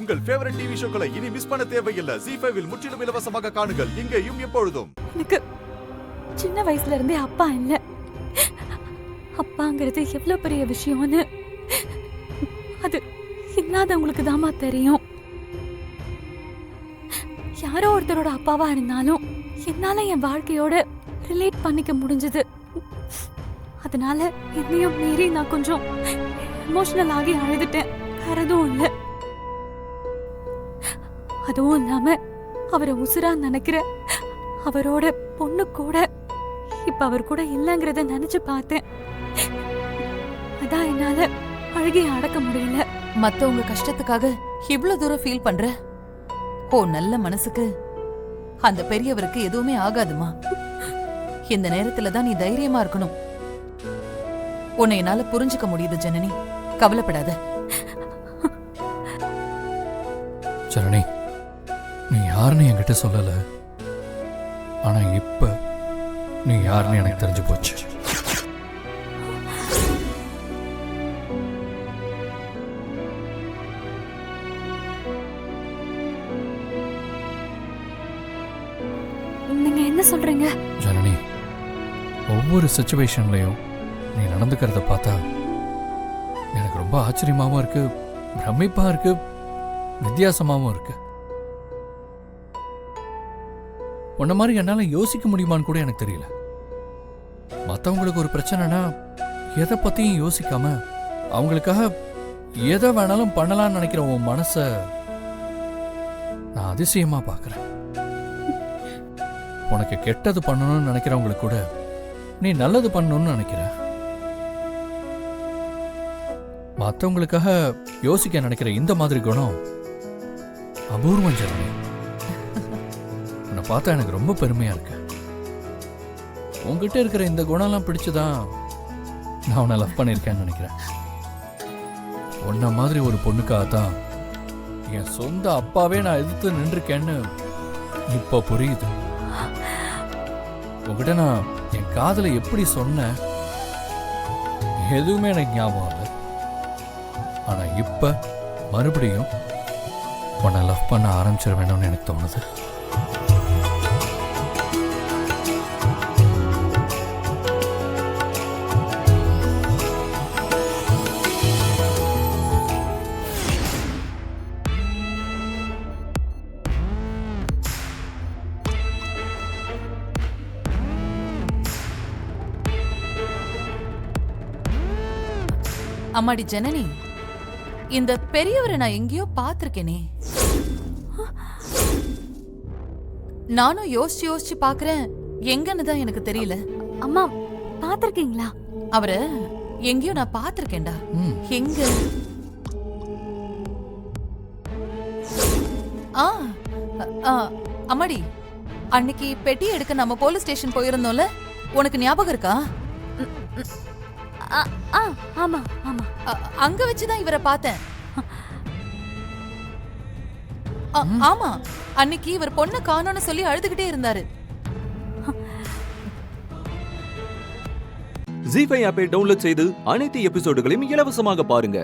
உங்கள் favourite TV ஷோக்களை இனி miss பண்ண தேவையில்லை. ZEE5 இல் முற்றிலும் இலவசமாக காணுங்கள். இங்கேயும் எப்பொழுதும். எனக்கு சின்ன வயசுல இருந்தே அப்பா இல்ல. அப்பாங்கிறது எவ்வளவு பெரிய விஷயம்னு அது இல்லாதவங்களுக்கு தாமா தெரியும். யாரோ ஒருத்தரோட அப்பாவா இருந்தாலும் என்னால என் வாழ்க்கையோட ரிலேட் பண்ணிக்க முடிஞ்சது. அதனால என்னையும் மீறி நான் கொஞ்சம் எமோஷனல் ஆகி அழுதுட்டேன். வேற எதுவும் இல்ல. அதுவும் இல்லாம அவரை உசுரா நினைக்கிற அவரோட பொண்ணு கூட இப்ப அவர் கூட இல்லங்கிறத நினைச்சு பார்த்தேன். அதான் என்னால அழுகைய அடக்க முடியல. மத்தவங்க கஷ்டத்துக்காக இவ்வளவு தூரம் ஃபீல் பண்ற? ஓ நல்ல மனசுக்கு அந்த பெரியவருக்கு எதுவுமே ஆகாதுமா. இந்த நேரத்துல தான் நீ தைரியமா இருக்கணும். உன்னை என்னால புரிஞ்சுக்க முடியுது ஜனனி, கவலைப்படாத. ஜனனி, நீ யாருன்னு என்கிட்ட சொல்லல. ஆனா இப்ப நீ யாருன்னு எனக்கு தெரிஞ்சு போச்சு. நீங்க என்ன சொல்றீங்க? ஜனனி, ஒவ்வொரு சிச்சுவேஷன்லயும் நீ நடந்துக்கிறத பார்த்தா எனக்கு ரொம்ப ஆச்சரியமாவும் இருக்கு, பிரமிப்பா இருக்கு, வித்தியாசமாவும் இருக்கு. உன்ன மாதிரி என்னால யோசிக்க முடியுமான்னு கூட எனக்கு தெரியல. மற்றவங்களுக்கு ஒரு பிரச்சனைனா எதை பத்தியும் யோசிக்காம அவங்களுக்காக எதை வேணாலும் பண்ணலாம்னு நினைக்கிற உன் மனச நான் அதிசயமா பார்க்கிறேன். உனக்கு கெட்டது பண்ணணும்னு நினைக்கிறவங்களுக்கு கூட நீ நல்லது பண்ணணும்னு நினைக்கிற. மற்றவங்களுக்காக யோசிக்க நினைக்கிற இந்த மாதிரி குணம் அபூர்வம் ஜனனி. உன்னை பார்த்தா எனக்கு ரொம்ப பெருமையா இருக்கு. உங்ககிட்ட இருக்கிற இந்த குணம்லாம் பிடிச்சுதான் நான் உன்னை லவ் பண்ணியிருக்கேன்னு நினைக்கிறேன். உன்ன மாதிரி ஒரு பொண்ணுக்காகத்தான் என் சொந்த அப்பாவே நான் எதிர்த்து நின்றுருக்கேன்னு இப்ப புரியுது. உங்ககிட்ட நான் என் காதலை எப்படி சொன்னேன் எதுவுமே எனக்கு ஞாபகம் இல்லை. ஆனா இப்ப மறுபடியும் உன்னை லவ் பண்ண ஆரம்பிச்சிட வேணும்னு எனக்கு தோணுது. அம்மாடி ஜனனி, இந்த பெரியவரை நான் எங்கேயோ பாத்திருக்கேனே. நானும் யோசிச்சு யோசிச்சு பாக்குறேன், எங்கன்னு தான் எனக்கு தெரியல. அம்மா பாத்திருக்கீங்களா? அவரை எங்கேயோ நான் பாத்திருக்கேன்டா. எங்க? அம்மாடி, அன்னைக்கு பெட்டி எடுக்க நம்ம போலீஸ் ஸ்டேஷன் போயிருந்தோம்ல, உனக்கு ஞாபகம் இருக்கா? ஆமா ஆமா. அங்க வச்சுதான் இவரை பார்த்தேன். ஆமா, அன்னைக்கு இவர் பொண்ணு காணோன்னு சொல்லி அழுதுகிட்டே இருந்தாரு. ZEE5 ஆப்பை டவுன்லோட் செய்து அனைத்து எபிசோடுகளையும் இலவசமாக பாருங்க.